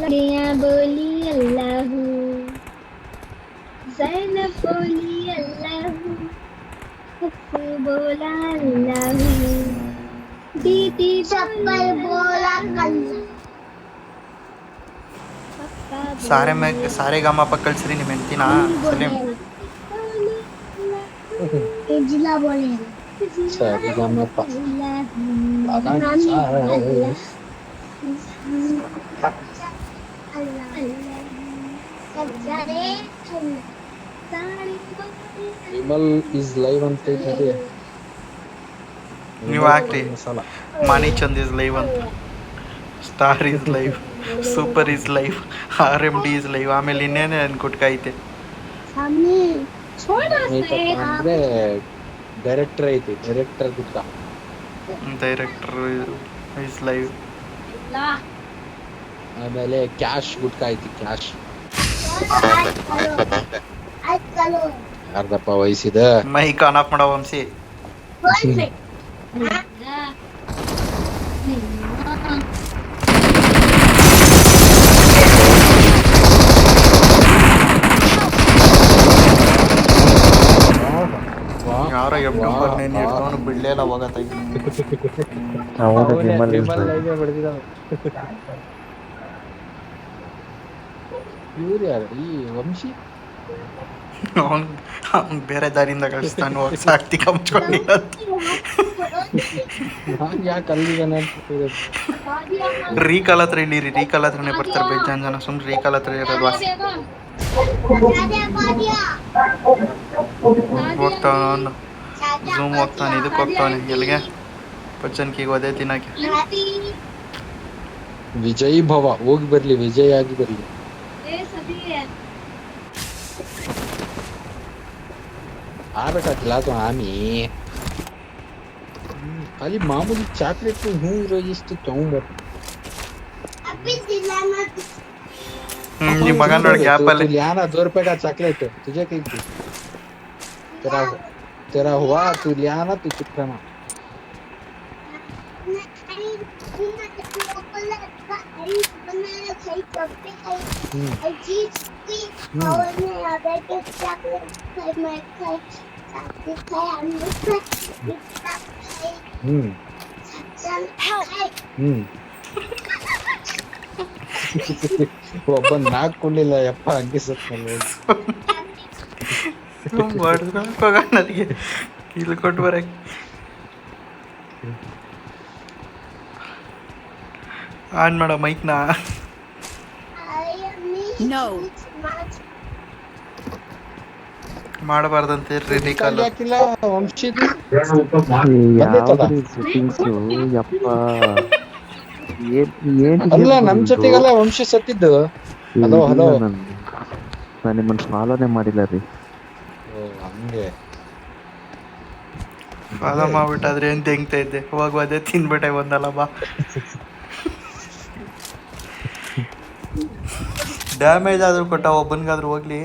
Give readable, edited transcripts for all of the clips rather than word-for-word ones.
बोली अल्लाह ज़ैनब बोली अल्लाह बोला अल्लाह दीदी चप्पल बोला ಸಾರೆ ಗಾಮ ಕಳ್ಸ್ರಿ ನಿಮ್ಮ ಹೆಂಡ್ತಿನ ಸಲೀಂ. ಜಿಲ್ಲಾ ಬೋಲೆ ಸರಿ ಗಮ್ಮಪ್ಪ ವಿಮಲ್ ಇಸ್ ಲೈವ್ ಅಂತ ಇದೆ. ನೀವು ಹಾಕ್ರಿ ಮಾನಿ ಚಂದ್ ಇಸ್ ಲೈವ್ ಅಂತ, star is live, super is live, RMD is live, ಆಮೇಲೆ ಇನ್ನೇನೇ ಅನ್ಕೊಟ್ಕೈತೆ. ಅಂದ್ರೆ ಡೈರೆಕ್ಟರ್ ಐತಿ, ಡೈರೆಕ್ಟರ್ ಗುಟ್ಟ, ಡೈರೆಕ್ಟರ್ ಇಸ್ ಲೈವ್. ಆಮೇಲೆ ಕ್ಯಾಶ್ ಗುಟ್ಕ ಐತಿ, ಕ್ಯಾಶ್ ಯಾರ್ದಪ್ಪ ವಯಸ್ಸಿದ ಮೈಕ್ ಆನ್ ಆಫ್ ಮಾಡೋ ವಂಶಿ. ಯಾರೋ M249 ಇಟ್ಕೊಂಡು ಬಿಡ್ಲೇಲ್ಲ ಹೋಗತ್ತಾಗಿ. ಇವ್ರು ಯಾರು ಈ ವಂಶಿ? ಅವ್ನು ಬೇರೆ ದಾರಿಯಿಂದ ಕಳಿಸ್ತಾನೆ, ಹೋಗಿ ಸಾಕ್ತಿ ಕಮ್ಚ್ಕೊಂಡಿಲ್ಲ. ಯಾಕೆ ಅಲ್ಲಿದ್ದಾನೆ ಅಂತ ರೀಕಾಲ್ ಹತ್ರ ಇಲ್ಲಿರಿ, ರೀಕಾಲ್ ಹತ್ರನೇ ಬರ್ತಾರೆ ಬೇಜಾನ್ ಜನ, ಸುಮ್ಮನೆ ರೀಕಾಲ್ ಹತ್ರ ಇರೋದು ವಾಸಿ. ಹೋಗ್ತಾನ ಝೂಮ್ ಹೋಗ್ತಾನೆ, ಇದಕ್ಕೆ ಹೋಗ್ತಾನೆ, ಎಲ್ಲಿಗೆ ಪಚ್ಚನ್ಕಿಗೆ ಒದೆ ತಿನ್ನಕ್ಕೆ. ವಿಜಯ್ ಭವ ಹೋಗಿ ಬರ್ಲಿ, ವಿಜಯ್ ಆಗಿ ಬರ್ಲಿ. ಆಗ್ಬೇಕಾಗಿಲ್ಲ ಅದು ಆಮಿ ಖಾಲಿ ಮಾಮೂಲಿ ಚಾಕ್ಲೇಟ್ ಇಷ್ಟು ತಗೊಂಡ್ಬರ್. ನಿಮ್ಮ ಮಗನ ನೋಡಿ ಗ್ಯಾಪಲ್ಲಿ लिया ना 2 रुपए का चॉकलेट तुझे कहीं तेरा हुआ तू लिया ना, तू चुप रहना. ಒಬ್ಬ ನಾಲ್ಕೊಂಡಿಲ್ಲ ಯಪ್ಪ, ಹಂಗೆ ಮಾಡಿದ್ರೆ ನನಗೆ ಇಲ್ಲಿ ಕೊಟ್ಟು ಬರಕ್ಕೆ. ಆನ್ ಮಾಡೋ ಮೈಕ್ನ. ಮಾಡಬಾರ್ದಂತೆ ರೀಕಾಲ್. ಹಾಕಿಲ್ಲ ವಂಶಿದು ಅಲ್ಲ, ನಮ್ ಜೊತೆಗೆಲ್ಲ ವಂಶಿ ಸತ್ತಿದ್ದು. ಹಲೋ ಹಲೋ, ನಾನು ನಿಮ್ಮನ್ನ ಫಾಲೋನೇ ಮಾಡಿಲ್ಲ ರೀ. ಹಂಗೆ ಫಾಲೋ ಮಾಡ್ಬಿಟ್ಟಾದ್ರೆ ಏನ್ ತೆಗ್ತಾ ಇದ್ದೆ, ಹೋಗುವ ಅದೇ ತಿನ್ಬಿಟ್ಟೆ ಒಂದಲ್ಲ ಬಾ. ಡ್ಯಾಮೇಜ್ ಆದ್ರೂ ಕೊಟ್ಟ ಒಬ್ಬನಿಗಾದ್ರೂ ಹೋಗ್ಲಿ.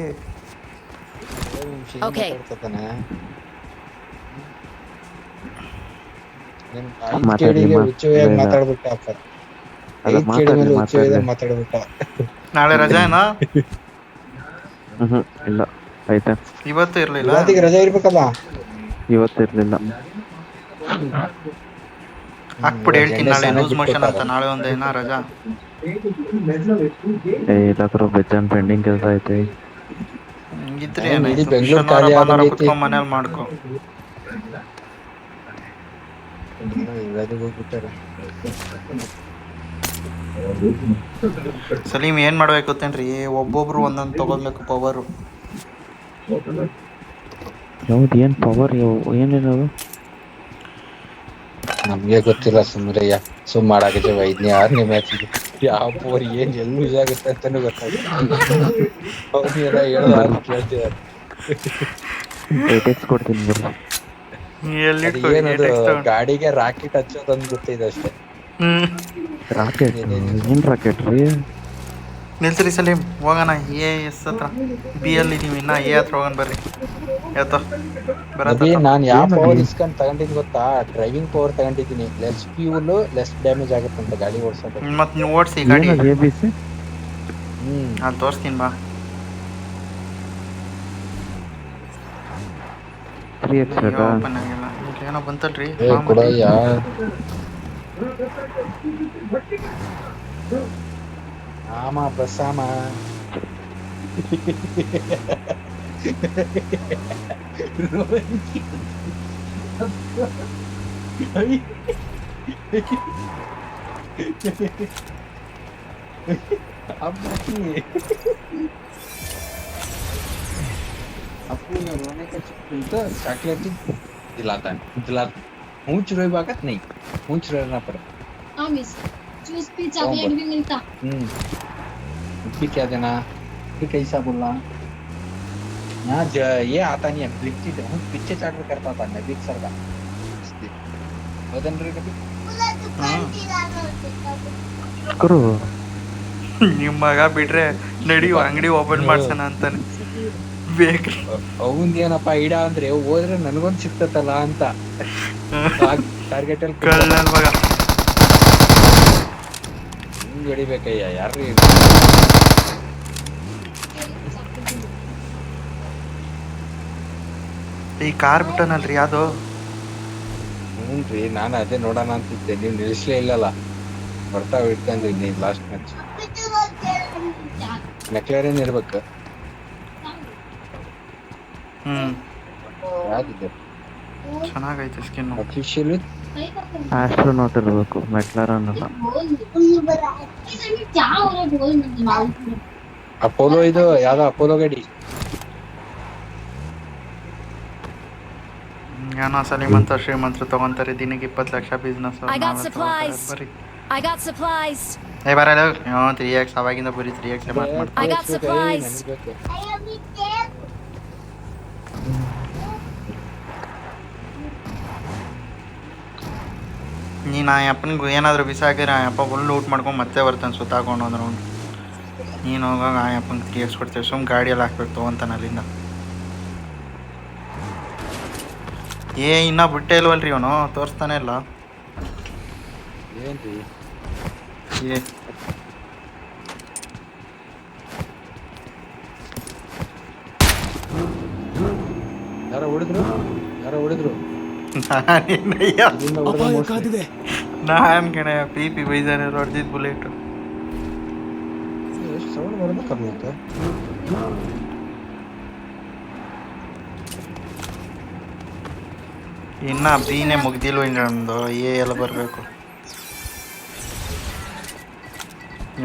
ಮಾತಾಡ್ಬಿಟ್ಟ. ನಾಳೆ ರಜಾ ಏನಾ? ಇಲ್ಲ ಆಯ್ತಾ, ಇವತ್ತು ಇರ್ಲಿಲ್ಲ. ರಜಾ ಇರ್ಬೇಕಲ್ಲ, ಇವತ್ತು ಇರ್ಲಿಲ್ಲ. ಹಾಕ್ಬಿಡಿ, ಹೇಳ್ತೀನಿ ನಾಳೆ ಲೂಸ್ ಮೋಷನ್ ಅಂತ. ನಾಳೆ ಒಂದೇನಾ ರಜಾ? ಇಲ್ಲ ಬೆಚ್ಚನ್ ಪೆಂಡಿಂಗ್ ಕೆಲಸ ಐತೆ. ಹಿಂಗಿದ್ರೆ ಏನಾಯ್ತು, ಶನಿವಾರ ಕುತ್ಕೊಂಡ್ ಮನೇಲಿ ಮಾಡ್ಕೊ. ಸಲೀಮ್ ಏನ್ ಮಾಡ್ಬೇಕು ಗೊತ್ತೇನ್ರಿ, ಒಬ್ಬೊಬ್ರು ಒಂದೊಂದು ತಗೋಬೇಕು ಪವರು. ಯಾವ್ದು ಏನ್ ಪವರ್, ಏನಿರೋದು ನಮ್ಗೆ ಗೊತ್ತಿಲ್ಲ. ಸುಮ್ರಯ್ಯ ಸುಮ್ ಮಾಡಾಕಿದ್ವಿ 5ನೇ 6ನೇ ಮ್ಯಾಚಿಗೆ ಯಾವ ಪವರ್ ಏನ್ ಎಲ್ಲಿ ಯೂಸ್ ಆಗುತ್ತೆ ಅಂತಾನು ಗೊತ್ತಾಗಿಲ್ಲ. ಕೇಳ್ತಿದಾರೆ ಏನದು ಗಾಡಿಗೆ ರಾಕೆಟ್ ಹಚ್ಚೋದಂತ ಗೊತ್ತಿದೆ ಅಷ್ಟೇ. ರಾಕೆಟ್? ಏನ್ ರಾಕೆಟ್ ರೀ? ನಿಲ್ಸ್ರಿ ಸಲೀಮ್, ಹೋಗೋಣ AS ಹತ್ರ. BL ಇದೀವಿ, ಇನ್ನ A ಹತ್ರ ಹೋಗೋಣ ಬರ್ರಿ. ನಾನ್ ಯಾವ ಪವರ್ ಇಸ್ಕೊಂಡ್ ತಗೊಂಡಿದ್ ಗೊತ್ತಾ? ಡ್ರೈವಿಂಗ್ ಪವರ್ ತಗೊಂಡಿದ್ದೀನಿ. ಲೆಸ್ ಫ್ಯೂಲ್ ಲೆಸ್ ಡ್ಯಾಮೇಜ್ ಆಗುತ್ತೆ ಅಂತ ಗಾಡಿ ಓಡಿಸೋದು. ಮತ್ ನೀವು ಓಡಿಸಿ ಗಾಡಿ. ಅಲ್ಲಿ ತೋರಿಸ್ತೀನಿ ಬಾ. 3x ಬೇಕಾ? ಓಪನ್ ಆಗಿಲ್ಲ. ಇಲ್ಲಿ ಏನೋ ಬಂತಲ್ರಿ ಏ ಕೊಡಯ್ಯ. ಆಮ ಬಸ್ಸಾಮ. आपको रोने का तो चॉकलेट दिलाता पूछ रोई बात नहीं, पूछ रहना पड़ा। हाँ मिस, जूस भी चॉकलेट भी मिलता। फिर क्या देना, फिर कैसा बोलना यहाँ ये आता नहीं है। पीछे चाट करता था मैं बिग सर का बदन रे कभी ಕರು ನಿಮ್ಮ ಮಗ ಬಿಟ್ರೆ ನಡಿ ಅಂಗಡಿ ಓಪನ್ ಮಾಡ್ಸೋಣ ಅಂತಾನೆ. ಬೇಕ್ರಿ ಅವಂದೇನಪ್ಪ ಇಡ ಅಂದ್ರೆ ಹೋದ್ರೆ ನನಗೊಂದು ಸಿಕ್ತತಲ್ಲ ಅಂತ ಟಾರ್ಗೆಟ್ ಅಲ್ಲಿ ಕಳ್ಳ ನನ್ ಮಗ. ಹಿಂಗ್ ಹೊಡಿಬೇಕಯ್ಯ ಯಾರು. ಈ ಕಾರ್ ಬಿಟ್ಟನಲ್ರಿ ಯಾವ್ದು? ಹ್ಞೂನ್ರಿ ನಾನು ಅದೇ ನೋಡೋಣ ಅಂತಿದ್ದೆ, ನೀವು ನಿಲ್ಲಿಸ್ಲೇ ಇಲ್ಲಲ್ಲ. ಬರ್ತಾವ ಇಟ್ಕೊಂಡಿದ್ದೀನಿ ಲಾಸ್ಟ್ ಮ್ಯಾಚ್. ಮೆಕ್ಲಾರೇನ್ ಇರ್ಬೇಕು. ಯಾವ್ದಿದೆ ಚೆನ್ನಾಗೈತೆ ಸ್ಕಿನ್. ಅಫಿಷಿಯಲ್ ಆಸ್ಟ್ರೋನಾಟ್ ಇರಬೇಕು, ಮೆಕ್ಲಾರನ್ ಅಲ್ಲ. ಅಪೋಲೋ, ಇದು ಯಾವ್ದೋ ಅಪೋಲೋ ಗಾಡಿ. ಏನೋ ಶ್ರೀಮಂತರು ತಗೊಂತಾರೆ ದಿನಕ್ಕೆ 20 ಲಕ್ಷ ಬಿಸ್ನೆಸ್. ಬರೀ I got supplies. ಏ ಬರಲ್ಲ 3x ಅವಾಗಿಂದ ಬರೀ 3x ಮಾಡ್ತಾರೆ. I got supplies. ನೀನು ಆ ಅಪ್ಪನಿಗೆ ಏನಾದರೂ ಬಿಸಾಕಿದ್ರೆ ಆ ಅಪ್ಪ ಫುಲ್ ಊಟ ಮಾಡ್ಕೊಂಡು ಮತ್ತೆ ಬರ್ತಾನೆ ಸುತ್ತಾಕೊಂಡು ಅಂದ್ರೆ ಅವ್ನು. ನೀನು ಹೋಗಾಗ ಆ ಅಪ್ಪನಿಗೆ 3x ಕೊಡ್ತೇವೆ. ಸುಮ್ಮ ಗಾಡಿಯಲ್ಲಿ ಹಾಕ್ಬೇಕು ತೊಗೊಂತಾನೆ ಅಲ್ಲಿಂದ. ಇನ್ನೂ ಬಿಟ್ಟೇ ಇಲ್ವಲ್ರಿ ಅವನು, ತೋರಿಸ್ತಾನೆ ಇಲ್ಲ. ಏನ್ರಿ ಯಾರೋ ಹೊಡಿದ್ರು ನಾನು ಕಣೆ ಪಿ ಬೈದಾನೆ ಹೊಡೆದಿದ್ದು ಬುಲೆಟು. ಸೌಂಡ್ ಬರೋದು ಕಮ್ಮಿ ಆಯ್ತು. ಇನ್ನು ಬೀನೇ ಮುಗ್ದಿಲ್ವ ನಮ್ಮದು. ಎಲ್ಲ ಬರಬೇಕು.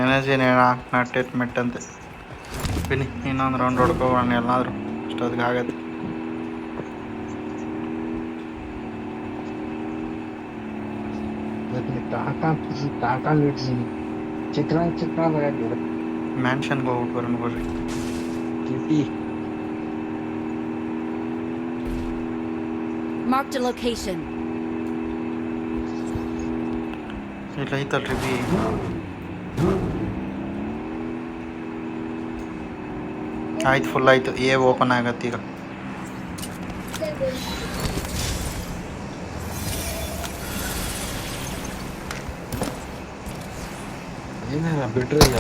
ಎನರ್ಜಿನೇ ಟ್ರೀಟ್ಮೆಂಟ್ ಅಂತೆ. ಬನ್ನಿ ಇನ್ನೊಂದು ರೌಂಡ್ ಹೊಡ್ಕೋಣ ಎಲ್ಲಾದರೂ, ಅಷ್ಟೊತ್ತಿಗೆ ಆಗತ್ತೆ. ಚಿತ್ರ ಮ್ಯಾನ್ಷನ್ಗೆ ಹೋಗ್ಬಿಟ್ಟು ಬರೋಣ ಬರ್ರಿ. Marked a location. ಇಲ್ಲ ಐತಲ್ರಿ ಬಿ. ಆಯ್ತು, ಫುಲ್ ಆಯ್ತು. ಓಪನ್ ಆಗತ್ತೆ ಈಗ. ಏನಾರ ಬಿಡ್ರಯ್ಯ.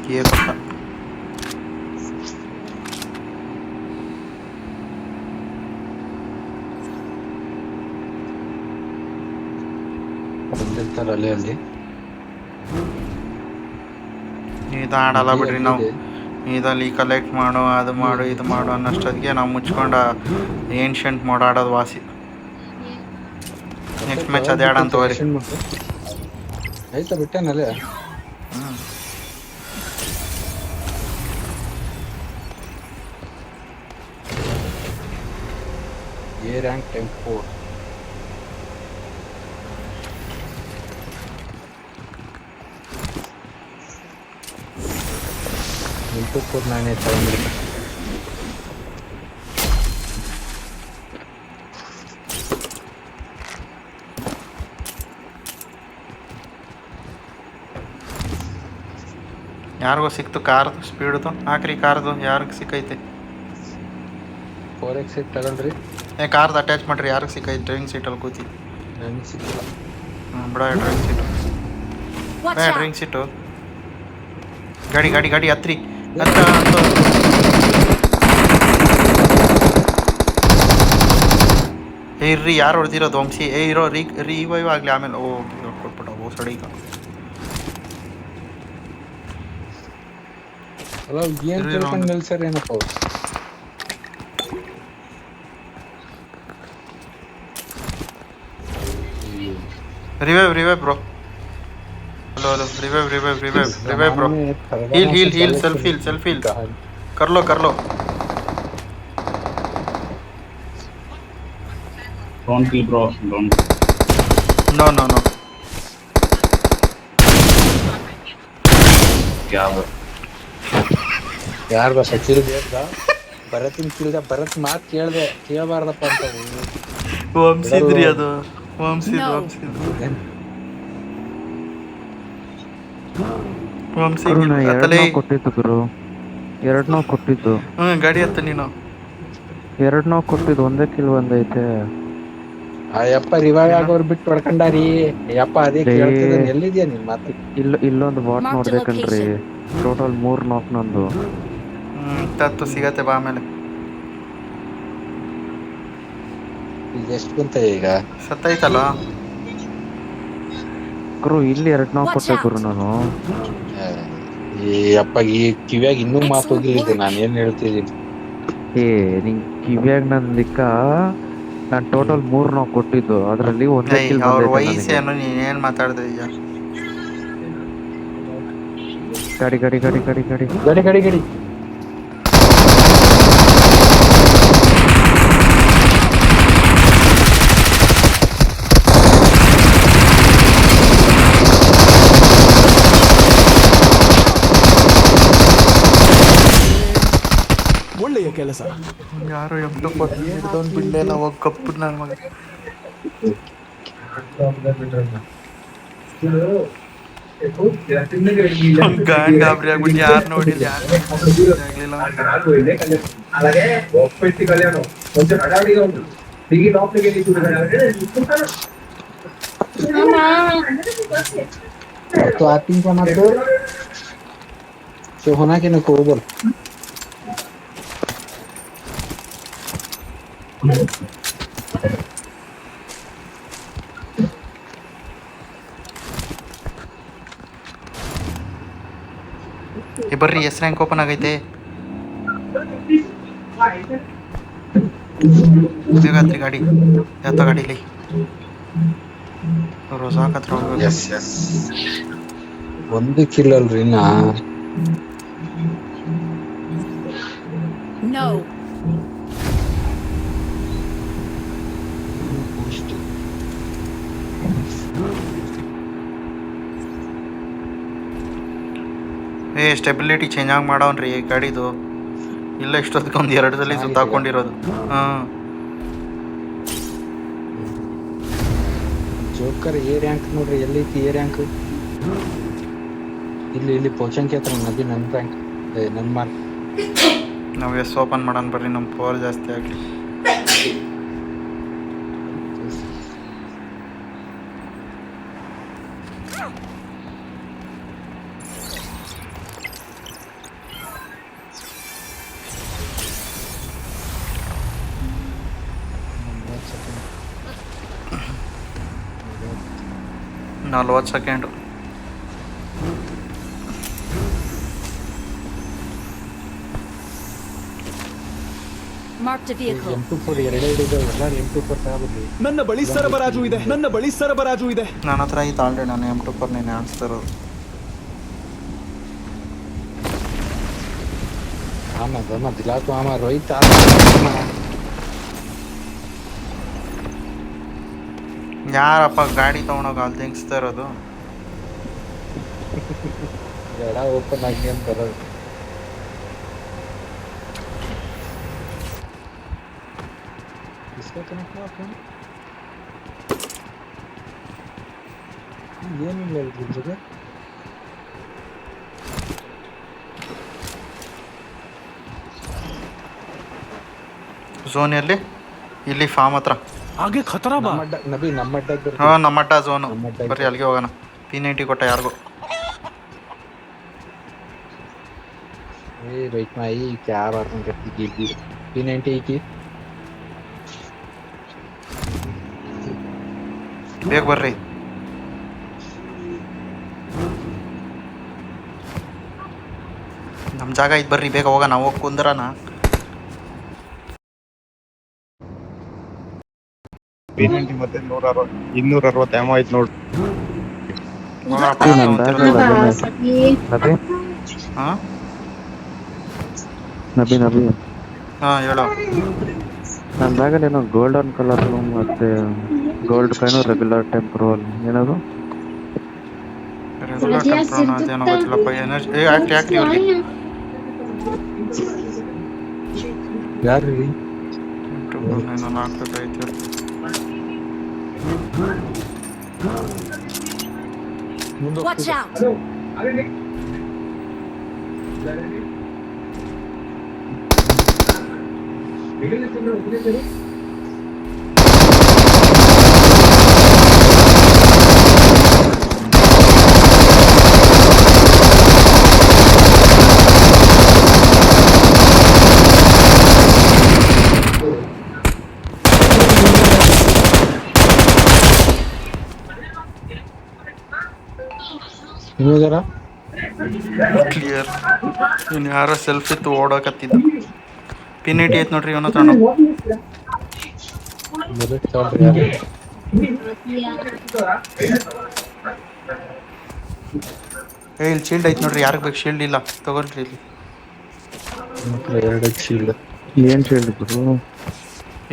ಕೊಟ್ಟ. ಬಂದಿರ್ತಾರಲ್ಲೇ ಅಲ್ಲಿ. ಇದು ಆಡಲ್ಲ ಬಿಡ್ರಿ ನಾವು. ಇದಲ್ಲಿ ಕಲೆಕ್ಟ್ ಮಾಡು, ಅದು ಮಾಡು, ಇದು ಮಾಡು ಅನ್ನೋಷ್ಟೊತ್ತಿಗೆ ನಾವು ಮುಚ್ಕೊಂಡು ಏನ್ಷಂಟ್ ಮೋಡ್ ಆಡೋದು ವಾಸಿ. ನೆಕ್ಸ್ಟ್ ಮ್ಯಾಚ್ ಅದೇ ಆಡ ಅಂತ ಹೋಗ್ರಿ. ಆಯ್ತಾ ಬಿಟ್ಟೇನಲ್ಲೇ. A rank tempo. ಇಂಟು ನಾನೇ ತಗೊಂಡಿದ್ದೆ. ಯಾರಿಗೋ ಸಿಕ್ತು ಕಾರ್ದು ಸ್ಪೀಡ್ದು. ಹಾಕ್ರಿ ಕಾರ್ದು ಯಾರಿಗೆ ಸಿಕ್ಕೈತೆ. 4x ತಗೊಳ್ರಿ. ಕಾರ್ದು ಅಟ್ಯಾಚ್ ಮಾಡಿರಿ. ಯಾರಿಗೆ ಸಿಕ್ಕೈತೆ ಡ್ರೈವಿಂಗ್ ಸೀಟಲ್ಲಿ ಕೂತಿ. ನನಗೆ ಸಿಕ್ಕಿಲ್ಲ. ಬಿಡ ಡ್ರೈವಿಂಗ್ ಸೀಟ್. Watch ಬೇಡ out! ಡ್ರಿಂಕ್ಸ್ ಇಟ್ಟು ಗಾಡಿ ಗಾಡಿ ಗಾಡಿ ಹತ್ರಿ ಹತ್ರ ಇರ್ರಿ ಯಾರು ಹೊಡೆದಿರೋದು ವಂಶಿ ಇರೋ ರಿವೈವ್ ಆಗಲಿ ಆಮೇಲೆ ಕೊಟ್ಬಿಟ್ಟ ಸಡಿ ಈಗ ಅಲ್ಲ ಏನ್ ತಿಳ್ಕೊಂಡು ನಿಲ್ಸರ್ ಏನಪ್ಪ ಅವ್ರು? Revive bro hello revive bro heal self heal कर लो Don't kill, bro. Don't. no क्या हुआ? ಯಾರ್ದ ಸಚಿಲ್ ಬೇಡ್ದ ಭರತಿನ ಕಿಲ್ದ ಭರತ್ ಮಾತ್ ಕೇಳಬಾರ್ದಪ್ಪ ಅಂತ ವಂಶಿದ್ರಿ ಅದು No. ವಂಶಿ ಗುರು ನಾ ಅತ್ತಲೇ ಕೊಟ್ಟಿದ್ದು ಗುರು 2 ನೋವು ಕೊಟ್ಟಿದ್ದು ಗಾಡಿ ಹತ್ತ ನೀನು 2 ನೋವು ಕೊಟ್ಟಿದ್ದು ಒಂದೇ ಕಿಲ್ ಬಂದೈತೆ. ಆ ಯಪ್ಪ ರಿವೈವ್ ಆಗೋರ್ ಬಿಟ್ಟು ಹೊಡ್ಕೊಂಡಾರಿ ಯಪ್ಪ ಅದೇ ಕೇಳ್ತಿದ್ದಾನೆ ಎಲ್ಲಿದ್ಯಾ ನಿನ್ ಮಾತು ಇಲ್ಲೊಂದು ಬಾಟ್ Marked ನೋಡ್ದೆ ಕಣ್ರಿ, location. ಟೋಟಲ್ 3 ನಾಕ್ ನಂದು. ತತ್ತು ಸಿಗತ್ತೆ ಬಾ ಆಮೇಲೆ ಈಗ ಎಷ್ಟು ಬಂತ ಈಗ ಸತ್ತೈತಲ್ಲ ಗುರು ಇಲ್ಲಿ 2 ನೋವು Watch ಕೊಟ್ಟೆ out. ಗುರು ನಾನು. ಈ ಅಪ್ಪ ಈ ಕಿವ್ಯಾಗ ಇನ್ನೂ ಮಾತು ಹೋಗಿಲ್ಲ ನಾನು ಏನ್ ಹೇಳ್ತಿದ್ದೀನಿ. ನಿಂಗ್ ಕಿವ್ಯಾಗ ನಾನು ಟೋಟಲ್ 3 ನೋವು ಕೊಟ್ಟಿದ್ದು, ಅದ್ರಲ್ಲಿ ಒಂದೇ ಕಿಲ್ ಅವ್ರ ಬಂದೈತೆ ನನಗೆ. ವಯಸ್ಸೇನು ನೀನ್ ಏನ್ ಮಾತಾಡ್ದೆ ಈಗ ಗಾಡಿ ಗಡಿ ಒಳ್ಳೆಯ ಕೆಲಸ. ಯಾರು ಎಮ್ಟು ಹಿಡ್ದವ್ನು ಬಿಡ್ಲೇ ಇಲ್ಲ ಹೋಗಿ ಕಪ್ಪು ನನ್ನ ಮಗ ಗಾಂಡ್ ಗಾಬರಿ ಆಗ್ಬಿಟ್ಟು ಯಾರು ನೋಡಿಲ್ಲ ಆಗ್ಲಿಲ್ಲ तो आती का मत दो तो होना के न को बोल ಬರ್ರಿ ಎಸ್ ರ್ಯಾಂಕ್ ಓಪನ್ ಆಗೈತೆ ಬೇಗಾತ್ರಿ ಗಾಡಿ ಯಾತ ಗಾಡಿಲಿ ರೋಸಾಕ್ ಹತ್ರ यस यस ಒಂದು ಕಿಲ್ ಅಲ್ರಿ ನಾ No. ಸ್ಟೆಬಿಲಿಟಿ ಚೇಂಜ್ ಆಗಿ ಮಾಡವನ್ರಿ ಗಾಡಿದು ಇಲ್ಲ ಇಷ್ಟೊತ್ತಿಗೆ ಒಂದು 2 ಸಲ ಸುತ್ತಾಕೊಂಡಿರೋದು ಜೋಕರ್ ಎ ರ್ಯಾಂಕ್ ನೋಡ್ರಿ ಎಲ್ಲೈತಿ ಎ ರ್ಯಾಂಕ್ ಇಲ್ಲಿ ಪೋಚಂಕಿ ಹತ್ರ ನದಿ ನನ್ನ ರ್ಯಾಂಕ್ ನನ್ನ ಮಾರ್ಕ್ ನಾವು ಎಸ್ ಓಪನ್ ಮಾಡೋಣ ಬರ್ರಿ ನಮ್ಮ ಪವರ್ ಜಾಸ್ತಿ ಆಗಲಿ ನಲ್ವತ್ತು second Marked a vehicle. M24 ಎರಡೇ ಇದಾವೆ ಎಲ್ಲರೂ M24 ತಗೋಬಿಡ್ರಿ ನನ್ನ ಬಳಿ ಸರಬರಾಜು ಇದೆ. ನನ್ನ ಹತ್ರ ಐತೆ ಆಲ್ರೆಡಿ ನಾನು M24 ನೀನು ಆಣಿಸ್ತಾ ಇರೋದು ಆಮ ದಿಲಾತು ಆಮ ರೋಹಿತ್ ಯಾರಪ್ಪ ಗಾಡಿ ತೊಗೊಂಡೋಗಿ ಅಲ್ಲಿ ತೆಗಿಸ್ತಾ ಇರೋದು ಎಡ ಓಪನ್ ಆಗಿ ಅಂತ ಬರೋದು ಏನಿಲ್ಲ ಜೊತೆ ಝೋನಲ್ಲಿ ಇಲ್ಲಿ ಫಾರ್ಮ್ ಹತ್ರ ಆಗೆ ಖತರಾ ಬಾ. ನಬಿ ನಮ್ಮ ಅಡ್ಡ ಹಾಂ ನಮ್ಮ ಅಡ್ಡ ಝೋನು ಬರ್ರಿ ಅಲ್ಲಿಗೆ ಹೋಗೋಣ P90 ಕೊಟ್ಟ ಯಾರಿಗೂ ए रोहित भाई क्या बात करती की P90 की ಬೇಗ ಬರ್ರಿ. ನಮ್ಮ ಜಾಗ ಐತೆ ಬರ್ರಿ, ಬೇಗ ಹೋಗೋಣ. ಹೋಗಿ ಕುಂದ್ರಣ. P90 ಮತ್ತೆ 260 ಎಮೋ ಐತ್ ನೋಡ್. ಹೋಗಪ್ಪ, ನನ್ನ ತಗೊಂತಿರೋದು. ಬ್ಯಾಗ್ ಸಖಿ ನಬಿ ಹಾಂ ನಬಿ ನಬಿ ಹಾಂ ಹೇಳು. ನನ್ನ ಬ್ಯಾಗಲ್ಲಿ ಏನೋ ಗೋಲ್ಡನ್ ಕಲರ್ ಮತ್ತೆ ಗೋಲ್ಡ್ ಕಾಯಿನು ರೆಗ್ಯುಲರ್ ಟೆಂಪ್ರೋಲ್ ಏನದು ರೆಗ್ಯುಲರ್ ಟೆಂಪ್ರೋನ್ ಅದೇನೋ ಗೊತ್ತಿಲ್ಲಪ್ಪ. ಎನರ್ಜಿ ಯಾಕ್ರಿ ಇವ್ರಿಗೆ ಯಾರು ರೀ ಏನೋ ಹಾಕ್ಬೇಕಾಯ್ತು. Watch out! ನೀವು ಜರ ಕ್ಲಿಯರ್. ಇನ್ನು ಯಾರೋ ಸೆಲ್ಫ್ ಇತ್ತು ಓಡೋಕತ್ತಿದ್ದು. P90 ಐತೆ ನೋಡ್ರಿ, ಇವನ ಹತ್ರ. ಬುಲೆಟ್ ತಗೊಳ್ರಿ ಯಾರು ಇಲ್ಲಿ ಶೀಲ್ಡ್ ಐತೆ ನೋಡ್ರಿ, ಯಾರಿಗೆ ಬೇಕು ಶೀಲ್ಡ್ ಇಲ್ಲ ತಗೊಳ್ರಿ. ಇಲ್ಲಿ ಎರಡು ಶೀಲ್ಡ್ ಏನ್ ಹೇಳಿದ್ರು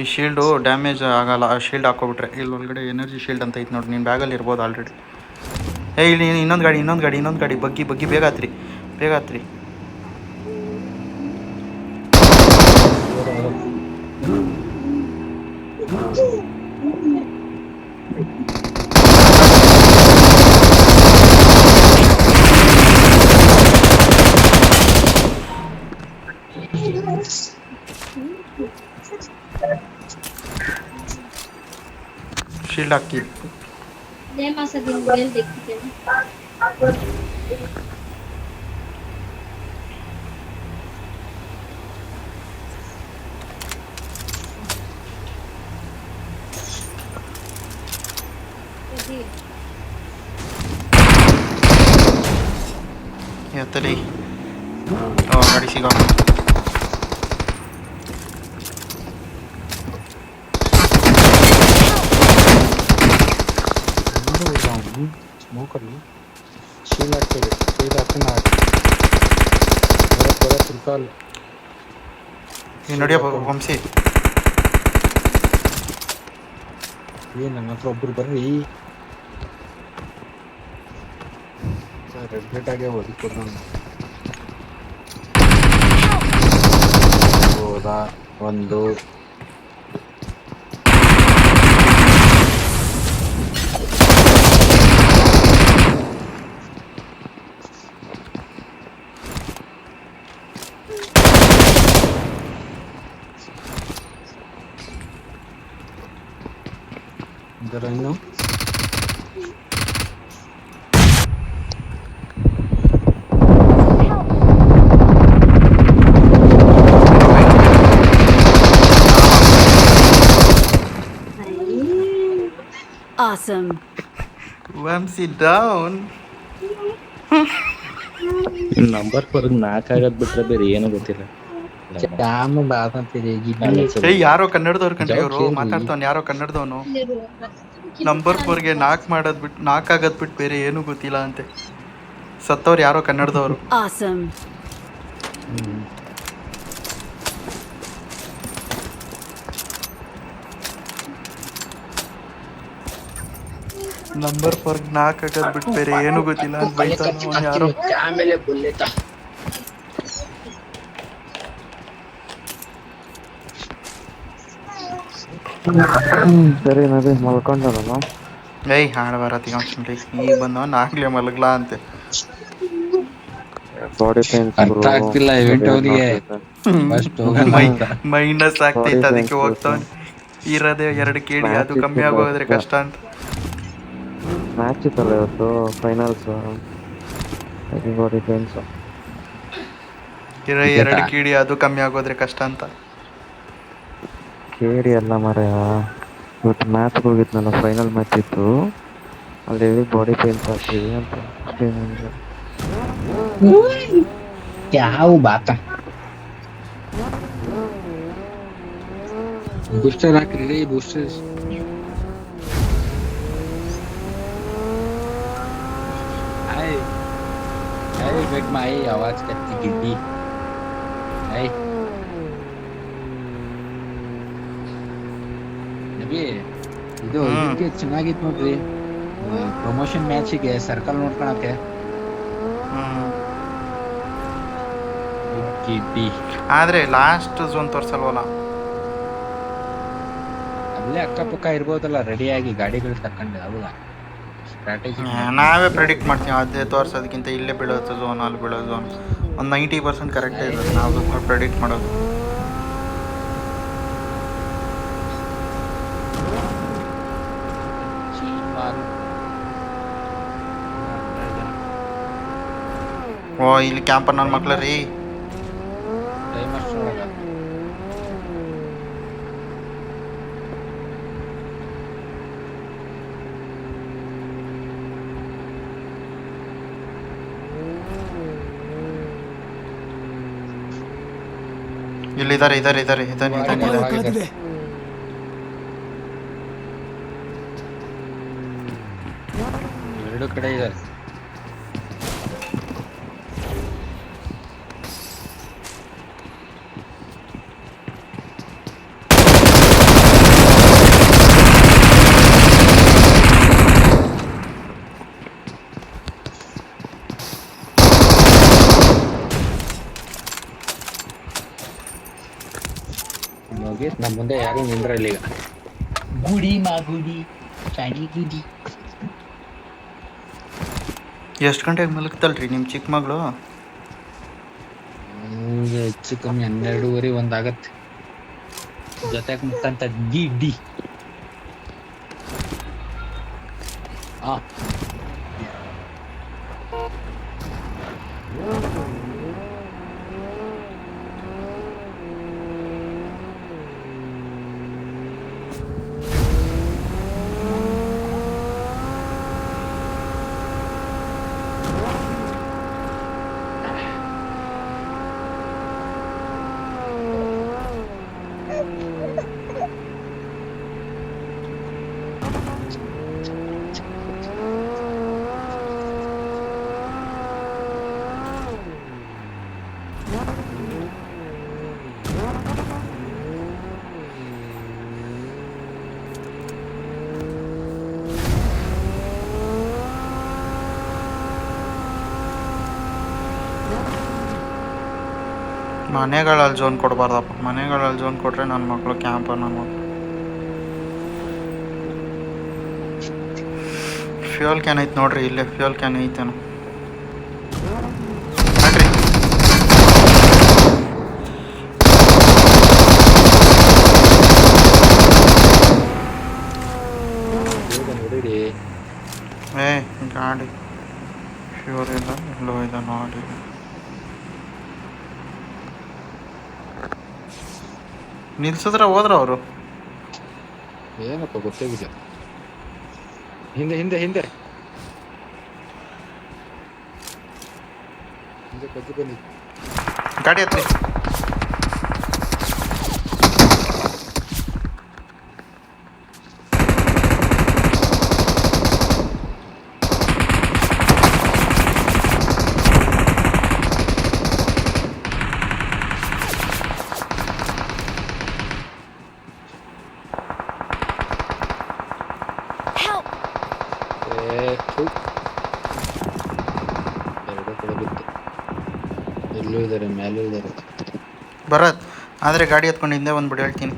ಈ ಶೀಲ್ಡು ಡ್ಯಾಮೇಜ್ ಆಗಲ್ಲ. ಆ ಶೀಲ್ಡ್ ಹಾಕೋಬಿಟ್ರೆ ಇಲ್ಲಿ ಒಳಗಡೆ ಎನರ್ಜಿ ಶೀಲ್ಡ್ ಅಂತ ಐತೆ ನೋಡಿ, ನೀನು ಬ್ಯಾಗಲ್ಲಿ ಇರ್ಬೋದು ಆಲ್ರೆಡಿ. ಇಲ್ಲಿ ಇನ್ನೊಂದು ಗಾಡಿ ಬಗ್ಗಿ ಬೇಗ ಹತ್ರಿ. ಶೀಲ್ಡ್ ಹಾಕಿ. जय मां सदी मोबाइल देखते हैं ಎತ್ತಲಿ. ಗಾಡಿ ಸಿಗೋ. ಸ್ಮೋಕಲ್ಲಿ ಶೀಲ್ ಹಾಕ್ತೀವಿ ಶೀಲ್ ಹಾಕ್ತೀನಿ ತಿರ್ಕಾಲ್ ಈ ನೋಡಿಯಪ್ಪ ವಂಶಿ. ಏನು ನನ್ನ ಹತ್ರ ಒಬ್ರು ಬರ್ರಿ ರೆಡ್ ಆಗೇ ಹೊಡಿಕೊಡ್ರಿ ಹೌದಾ ಒಂದು ಇದರ ಇನ್ನು Awesome. ವಂಶಿ ಡೌನ್. ನಂಬರ್ ಫೋರ್ಗೆ 4 ಆಗೋದ್ ಬಿಟ್ರೆ ಬೇರೆ ಏನು ಗೊತ್ತಿಲ್ಲ. ಚಾಮ ಬಾದಂತಿದೆ ಯಾರೋ ಕನ್ನಡದವ್ರು ಕಂಡ್ರಿ ಅವರು ಮಾತಾಡ್ತಾವ್. ಯಾರೋ ಕನ್ನಡದವನು ನಂಬರ್ 4ಗೆ 4 ಮಾಡೋದ್ ಬಿಟ್ಟು 4 ಆಗೋದ್ ಬಿಟ್ಟು ಬೇರೆ ಏನು ಗೊತ್ತಿಲ್ಲ ಅಂತೆ. ಸತ್ತವ್ರು ಯಾರೋ ಕನ್ನಡದವರು. Awesome. ನಂಬರ್ 4ಗೆ 4 ಆಗೋದ್ ಬಿಟ್ಟು ಬೇರೆ ಏನು ಗೊತ್ತಿಲ್ಲ ಅಂತ ಬೈತಾನ ಯಾರೋ. ಆಮೇಲೆ ಬುಲ್ಲೆಟ ಸರಿ ನಬಿ ಮಲ್ಕೊಂಡಲ್ಲ ಏಯ್ ಹಾಡು ಬರತ್ತೀಗ ಈಗ ಬಂದವನ್ ಆಗ್ಲೇ ಮಲಗ್ಲಾ ಅಂತೆ. ಬಾಡಿ ಪೇನ್ಸ್ ಅರ್ಥ ಆಗ್ತಿಲ್ಲ ಇವೆಂಟ್ ಅವನಿಗೆ ಮೈನಸ್ ಆಗ್ತೈತೆ ಅದಕ್ಕೆ ಹೋಗ್ತಾವನ್. ಇರೋದೇ 2 KD, ಅದು ಕಮ್ಮಿ ಆಗೋದ್ರೆ ಕಷ್ಟ ಅಂತ. ಮ್ಯಾಚ್ ಇತ್ತಲ್ಲ ಇವತ್ತು ಫೈನಲ್ಸ್ ಬಾಡಿ ಪೇನ್ಸ್ ಇರೋ 2 ಕಿಡಿ ಅದು ಕಮ್ಮಿ ಆಗೋದ್ರೆ ಕಷ್ಟ ಅಂತ. ಕೇಳಿ ಅಲ್ಲ ಮಾರಾಯ, ಇವತ್ತು ಮ್ಯಾಚ್ಗೆ ಹೋಗಿದ್ನಲ್ಲ, ಫೈನಲ್ ಮ್ಯಾಚ್ ಇತ್ತು, ಅಲ್ಲಿ ಬಾಡಿ ಪೇನ್ಸ್ ಆಗ್ತಿದೆ ಅಂತ ಅಷ್ಟೇನಿಲ್ಲ. ಯಾವ ಬಾತ ಬೂಸ್ಟರ್ ಹಾಕ್ರಿ ಬೂಸ್ಟರ್. हाय हाय बेट माई आवाज करती गिद्दी हाय ನಬಿ ಇದು ಇದಕ್ಕೆ ಚೆನ್ನಾಗಿತ್ತು ನೋಡ್ರಿ, ಪ್ರಮೋಷನ್ ಮ್ಯಾಚಿಗೆ ಸರ್ಕಲ್ ನೋಡ್ಕೊಳಕ್ಕೆ. ಗಿಡ್ಡಿ ಆದ್ರೆ ಲಾಸ್ಟ್ ಝೋನ್ ತೋರ್ಸಲ್ವಲ್ಲ, ಅಲ್ಲೇ ಅಕ್ಕಪಕ್ಕ ಇರ್ಬೋದಲ್ಲ ರೆಡಿಯಾಗಿ ಗಾಡಿಗಳು ತಕೊಂಡು. ಹೌದಾ ಸ್ಟ್ರಾಟಜಿ ನಾವೇ ಪ್ರೆಡಿಕ್ಟ್ ಮಾಡ್ತೀವಿ, ಅದೇ ತೋರ್ಸೋದಕ್ಕಿಂತ ಇಲ್ಲೇ ಬೀಳೋದು ಝೋನ್, ಅಲ್ಲಿ ಬೀಳೋ ಝೋನ್ ಒಂದು 90% ಕರೆಕ್ಟೇ ಇರುತ್ತೆ ನಾವು ಪ್ರೆಡಿಕ್ಟ್ ಮಾಡೋದು. ಓ ಇಲ್ಲಿ ಕ್ಯಾಂಪರ್ ನನ್ನ ಮಕ್ಳ ರೀ. ಇಲ್ಲಿದ್ದಾರೆ ಇದ್ದಾರೆ ಇದ್ದಾರೆ ಇದ್ದಾನೆ ಇದ್ದಾನೆ ಇದ್ದಾನೆ. ಕಳೆದಿದೆ. ಎರಡು ಕಡೆ ಇದ್ದಾರೆ. ನಮ್ಮ ಮುಂದೆ ಯಾರು ನಿಂದ್ರಲ್ಲಿ ಈಗ. ಗುಡಿ ಮಾಗುಡಿ ಶಾಡಿ ಗುಡಿ. ಎಷ್ಟು ಗಂಟೆಗೆ ಮಲಗ್ತಲ್ರಿ ನಿಮ್ಮ ಚಿಕ್ಕ ಮಗಳು? ಹೆಚ್ಚು ಕಮ್ಮಿ 12:30 1 ಆಗತ್ತೆ. ಜೊತೆಗೆ ಮುಕ್ಕಂತ ಗಿಡ್ಡಿ. ಮನೆಗಳಲ್ಲಿ ಝೋನ್ ಕೊಡಬಾರ್ದಪ್ಪ, ಮನೆಗಳಲ್ಲಿ ಝೋನ್ ಕೊಟ್ರೆ ನನ್ನ ಮಕ್ಕಳು ಕ್ಯಾಂಪರ್. ನನ್ನ ಮಕ್ಕಳು ಫ್ಯೂಯಲ್ ಕ್ಯಾನ್ ಐತೆ ನೋಡ್ರಿ, ಇಲ್ಲೇ ಫ್ಯೂಯಲ್ ಕ್ಯಾನ್ ಐತೇನು ನೋಡ್ರಿ. ಗಾಡಿ ಫ್ಯೂರ್ ಇಲ್ಲ, ಎಲ್ಲೋ ಇದೆ ನೋಡಿ. ನಿಲ್ಸಿದ್ರೆ ಹೋದ್ರ ಅವರು. ಏನಪ್ಪ ಗೊತ್ತಾಗಿದೆ. ಹಿಂದೆ ಹಿಂದೆ ಹಿಂದೆ ಕದ್ದು ಬನ್ನಿ. ಗಾಡಿ ಹತ್ರಿ. ಎಲ್ಲೂ ಇದ್ದಾರೆ, ಮೇಲೂ ಇದ್ದಾರೆ. ಬರತ್ ಆದರೆ ಗಾಡಿ ಹತ್ಕೊಂಡು ಹಿಂದೆ ಬಂದ್ಬಿಟ್ಟು ಹೇಳ್ತೀನಿ.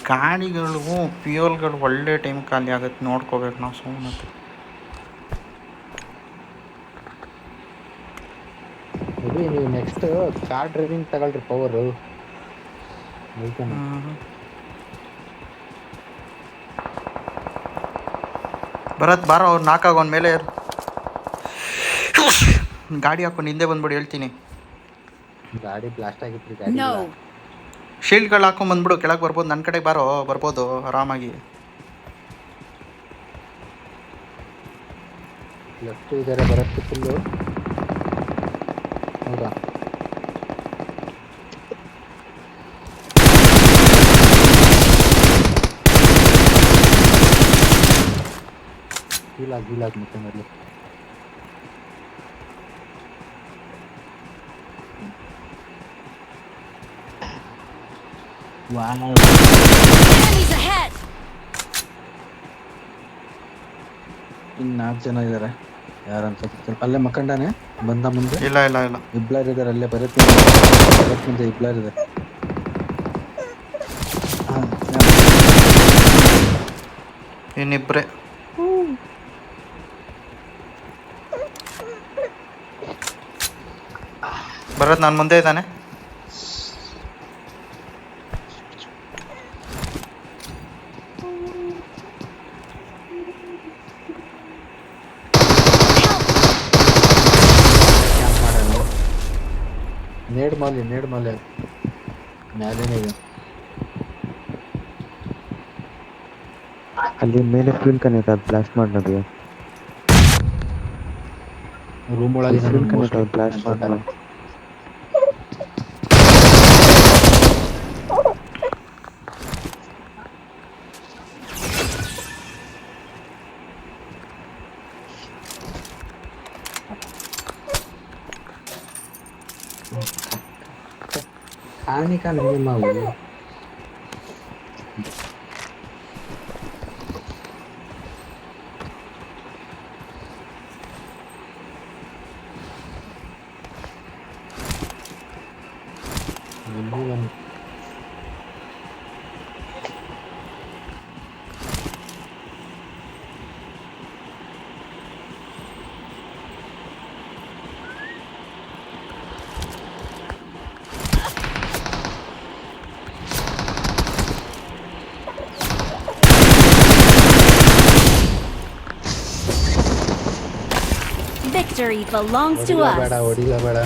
ಗಾಡಿಗಳು ಫ್ಯೂಯಲ್ಗಳು ಒಳ್ಳೆ ಟೈಮ್ ಖಾಲಿ ಆಗುತ್ತೆ, ನೋಡ್ಕೋಬೇಕು ನಾವು ಸುಮ್ಮನೆ. ನೀವು ನೆಕ್ಸ್ಟ್ ಕಾರ್ ಡ್ರೈವಿಂಗ್ ತಗೊಳ್ರಿ, ಪವರು. ಭರತ್ ಬಾರೋ, ಅವ್ರು ನಾಲ್ಕಾಗ ಅವ್ನ ಮೇಲೆ ಏರು. ಗಾಡಿ ಹಾಕೊಂಡು ಹಿಂದೆ ಬಂದ್ಬಿಡು ಹೇಳ್ತೀನಿ. ಗಾಡಿ ಬ್ಲಾಸ್ಟ್ ಆಗಿತ್ರಿ ಗಾಡಿ. No. ಶೀಲ್ಡ್ಗಳು ಹಾಕೊಂಡ್ ಬಂದ್ಬಿಡು, ಕೆಳಗೆ ಬರ್ಬೋದು. ನನ್ನ ಕಡೆಗೆ ಬಾರೋ, ಬರ್ಬೋದು ಆರಾಮಾಗಿ. ಲೆಫ್ಟ್ ಇದಾರೆ ಬರತ್ತೆ ಫುಲ್ಲು. ಹೌದಾ ಗೀಲಾಗ್ ಮತ್ತೆ ಮೇಲೆ. Enemies ahead! ಇನ್ನು 4 ಜನ ಇದಾರೆ. ಯಾರಂತ ಗೊತ್ತಿಲ್ಲ. ಅಲ್ಲೇ ಮಕ್ಕಂಡಾನೆ ಬಂದ ಮುಂದೆ. ಇಲ್ಲ ಇಲ್ಲ ಇಲ್ಲ, ಇಬ್ಲಾರ್ ಇದಾರೆ ಅಲ್ಲೇ. ಬರತ್ ಮುಂದೆ ಇಬ್ಲಾರ್ ಇದೆ. ಇನ್ನಿಬ್ರೆ. ಭರತ್ ನಾನು ಮುಂದೆ ಇದ್ದಾನೆ. ನೇಡ್ ಮಾಲೆ ಮ್ಯಾಲೇನೆ ಇದೆ. ಅಲ್ಲಿ ಮೇಲೆ ಫ್ಯೂಲ್ ಕನೆಕ್ಟ್ ಅದು ಬ್ಲಾಸ್ಟ್ ಮಾಡಿ ನೋಡಿ. ರೂಮ್ ಒಳಗೆ ಫ್ಯೂಲ್ ಕನೆಕ್ಟ್ ಅದು ಬ್ಲಾಸ್ಟ್ ಮಾಡಿ. खाने का नहीं मालूम. Victory belongs to us. ಹೊಡಿಲ ಬೇಡ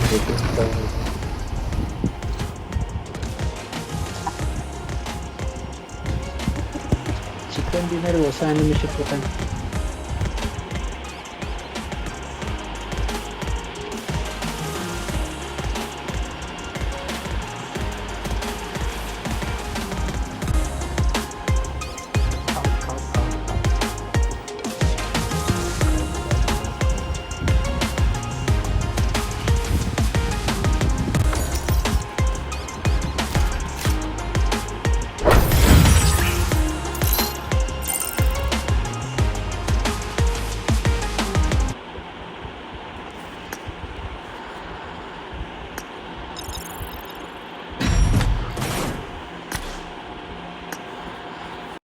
ಚಿಕನ್ ಡಿನ್ನರ್ ಹೊಸ ಅನಿಮೇಷನ್